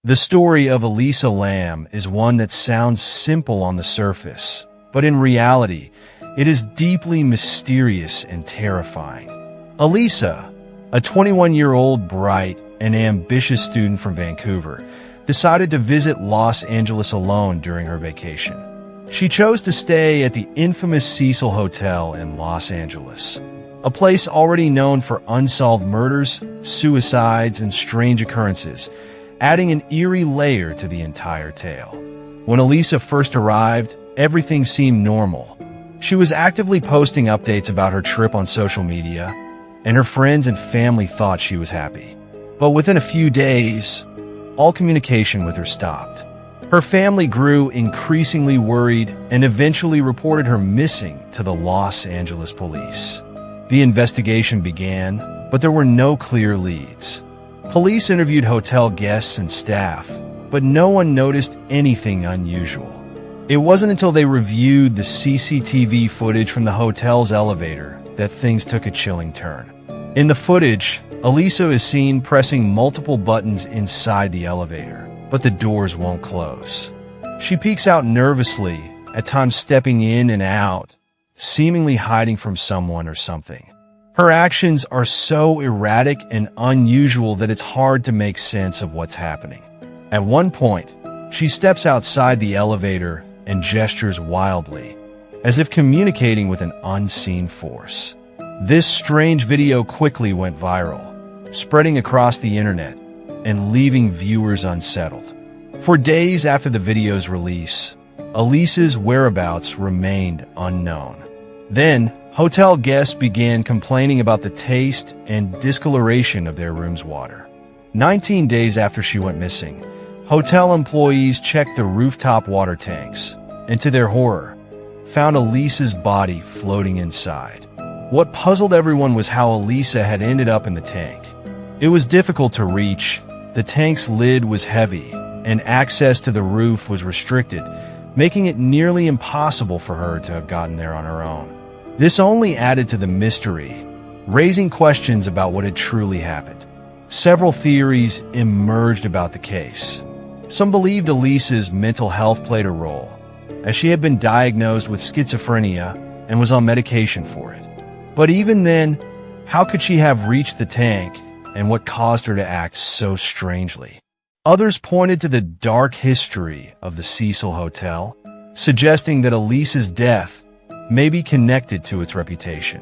The story of Elisa Lamb is one that sounds simple on the surface, but in reality, it is deeply mysterious and terrifying. Elisa, a 21-year-old bright and ambitious student from Vancouver, decided to visit Los Angeles alone during her vacation. She chose to stay at the infamous Cecil Hotel in Los Angeles, a place already known for unsolved murders, suicides, and strange occurrences, adding an eerie layer to the entire tale. When Elisa first arrived, everything seemed normal. She was actively posting updates about her trip on social media, and her friends and family thought she was happy. But within a few days, all communication with her stopped. Her family grew increasingly worried and eventually reported her missing to the Los Angeles police. The investigation began, but there were no clear leads. Police interviewed hotel guests and staff, but no one noticed anything unusual. It wasn't until they reviewed the CCTV footage from the hotel's elevator that things took a chilling turn. In the footage, Elisa is seen pressing multiple buttons inside the elevator, but the doors won't close. She peeks out nervously, at times stepping in and out, seemingly hiding from someone or something. Her actions are so erratic and unusual that it's hard to make sense of what's happening. At one point, she steps outside the elevator and gestures wildly, as if communicating with an unseen force. This strange video quickly went viral, spreading across the internet and leaving viewers unsettled. For days after the video's release, Elisa's whereabouts remained unknown. Then, hotel guests began complaining about the taste and discoloration of their room's water. 19 days after she went missing, hotel employees checked the rooftop water tanks, and to their horror, found Elisa's body floating inside. What puzzled everyone was how Elisa had ended up in the tank. It was difficult to reach, the tank's lid was heavy, and access to the roof was restricted, making it nearly impossible for her to have gotten there on her own. This only added to the mystery, raising questions about what had truly happened. Several theories emerged about the case. Some believed Elisa's mental health played a role, as she had been diagnosed with schizophrenia and was on medication for it. But even then, how could she have reached the tank, and what caused her to act so strangely? Others pointed to the dark history of the Cecil Hotel, suggesting that Elisa's death may be connected to its reputation.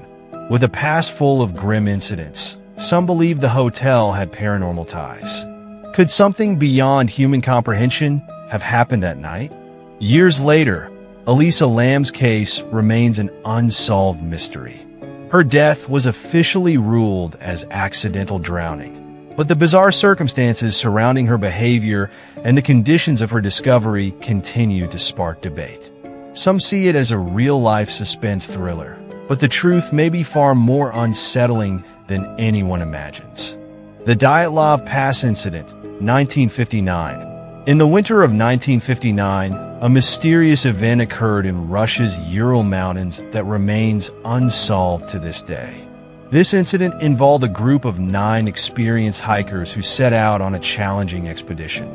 With a past full of grim incidents, some believed the hotel had paranormal ties. Could something beyond human comprehension have happened that night? Years later, Elisa Lamb's case remains an unsolved mystery. Her death was officially ruled as accidental drowning, but the bizarre circumstances surrounding her behavior and the conditions of her discovery continue to spark debate. Some see it as a real-life suspense thriller, but the truth may be far more unsettling than anyone imagines. The Dyatlov Pass Incident, 1959. In the winter of 1959, a mysterious event occurred in Russia's Ural Mountains that remains unsolved to this day. This incident involved a group of 9 experienced hikers who set out on a challenging expedition.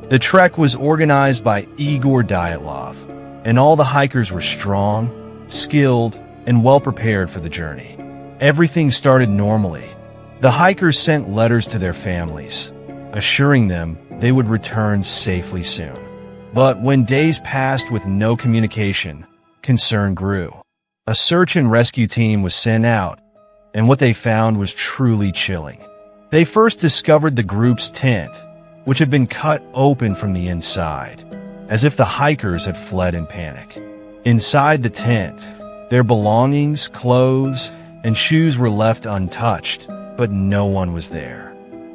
The trek was organized by Igor Dyatlov, and all the hikers were strong, skilled, and well prepared for the journey. Everything started normally. The hikers sent letters to their families, assuring them they would return safely soon. But when days passed with no communication, concern grew. A search and rescue team was sent out, and what they found was truly chilling. They first discovered the group's tent, which had been cut open from the inside, as if the hikers had fled in panic. Inside the tent, their belongings, clothes, and shoes were left untouched, but no one was there.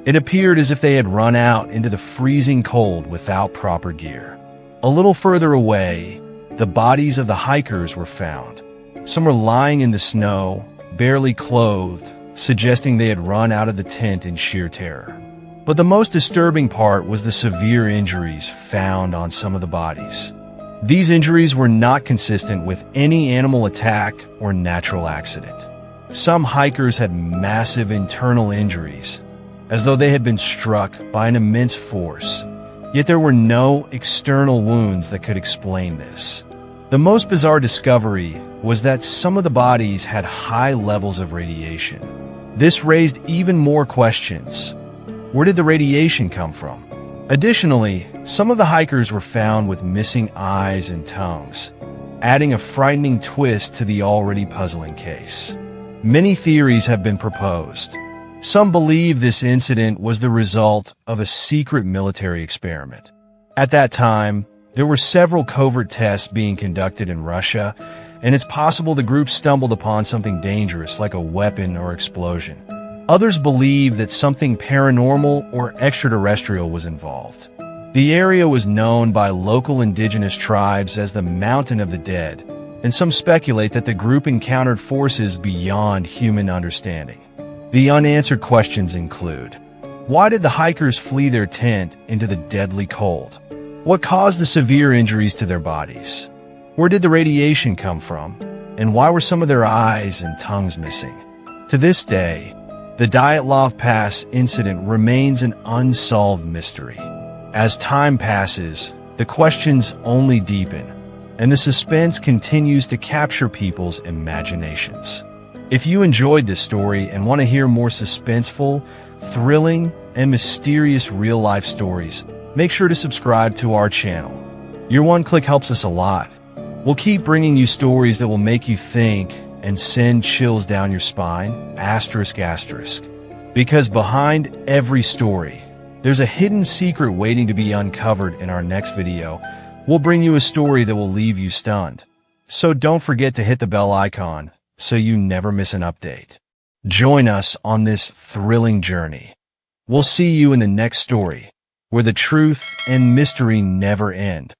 It appeared as if they had run out into the freezing cold without proper gear. A little further away, the bodies of the hikers were found. Some were lying in the snow, barely clothed, suggesting they had run out of the tent in sheer terror. But the most disturbing part was the severe injuries found on some of the bodies. These injuries were not consistent with any animal attack or natural accident. Some hikers had massive internal injuries, as though they had been struck by an immense force, Yet there were no external wounds that could explain this. The most bizarre discovery was that some of the bodies had high levels of radiation. This raised even more questions. Where did the radiation come from? Additionally, some of the hikers were found with missing eyes and tongues, adding a frightening twist to the already puzzling case. Many theories have been proposed. Some believe this incident was the result of a secret military experiment. At that time, there were several covert tests being conducted in Russia, and it's possible the group stumbled upon something dangerous like a weapon or explosion. Others believe that something paranormal or extraterrestrial was involved. The area was known by local indigenous tribes as the Mountain of the Dead, and some speculate that the group encountered forces beyond human understanding. The unanswered questions include: why did the hikers flee their tent into the deadly cold? What caused the severe injuries to their bodies? Where did the radiation come from? And why were some of their eyes and tongues missing? To this day, the Dyatlov Pass incident remains an unsolved mystery. As time passes, the questions only deepen, and the suspense continues to capture people's imaginations. If you enjoyed this story and want to hear more suspenseful, thrilling, and mysterious real-life stories, make sure to subscribe to our channel. Your one click helps us a lot. We'll keep bringing you stories that will make you think and send chills down your spine, asterisk, asterisk. Because behind every story, there's a hidden secret waiting to be uncovered. In our next video, we'll bring you a story that will leave you stunned. So don't forget to hit the bell icon so you never miss an update. Join us on this thrilling journey. We'll see you in the next story, where the truth and mystery never end.